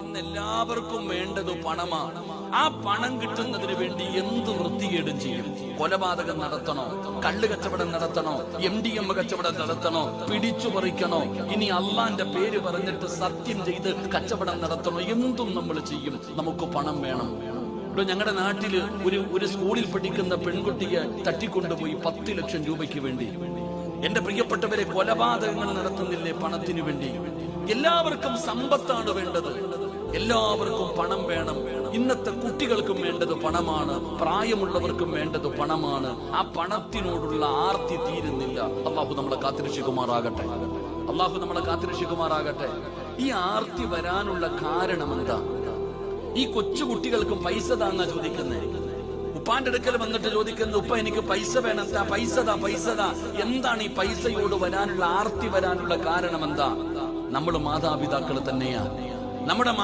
ഇന്ന് എല്ലാവർക്കും വേണ്ടത് പണമാണ്. ആ പണം കിട്ടുന്നതിന് വേണ്ടി എന്ത് വൃത്തികേടും ചെയ്യും. കൊലപാതകം നടത്തണോ, കള്ള് കച്ചവടം നടത്തണോ, MDMA കച്ചവടം നടത്തണോ, പിടിച്ചു പറിക്കണോ, ഇനി അള്ളാന്റെ പേര് പറഞ്ഞിട്ട് സത്യം ചെയ്ത് കച്ചവടം നടത്തണോ, എന്തും നമ്മൾ ചെയ്യും. നമുക്ക് പണം വേണം. ഇവിടെ ഞങ്ങളുടെ നാട്ടില് ഒരു സ്കൂളിൽ പഠിക്കുന്ന പെൺകുട്ടിയെ തട്ടിക്കൊണ്ടുപോയി 10 ലക്ഷം രൂപയ്ക്ക് വേണ്ടി. എന്റെ പ്രിയപ്പെട്ടവരെ, കൊലപാതകങ്ങൾ നടത്തുന്നില്ലേ പണത്തിനു വേണ്ടി? എല്ലാവർക്കും സമ്പത്താണ് വേണ്ടത്, എല്ലാവർക്കും പണം വേണം. ഇന്നത്തെ കുട്ടികൾക്കും വേണ്ടത് പണമാണ്, പ്രായമുള്ളവർക്കും വേണ്ടത് പണമാണ്. ആ പണത്തിനോടുള്ള ആർത്തി തീരുന്നില്ല. അള്ളാഹു നമ്മളെ കാത്തിരക്ഷിക്കുമാറാകട്ടെ, അള്ളാഹു നമ്മളെ കാത്തിരക്ഷിക്കുമാറാകട്ടെ. ഈ ആർത്തി വരാനുള്ള കാരണം എന്താ? ഈ കൊച്ചു കുട്ടികൾക്ക് പൈസ താങ്ങാ ചോദിക്കുന്നേ. ഉപ്പാന്റെ അടുക്കൽ വന്നിട്ട് ചോദിക്കുന്നത്, ഉപ്പ എനിക്ക് പൈസ വേണം, പൈസ താ. എന്താണ് ഈ പൈസയോട് വരാനുള്ള ആർത്തി വരാനുള്ള കാരണം എന്താ? നമ്മൾ മാതാപിതാക്കൾ തന്നെയാ. നമ്മുടെ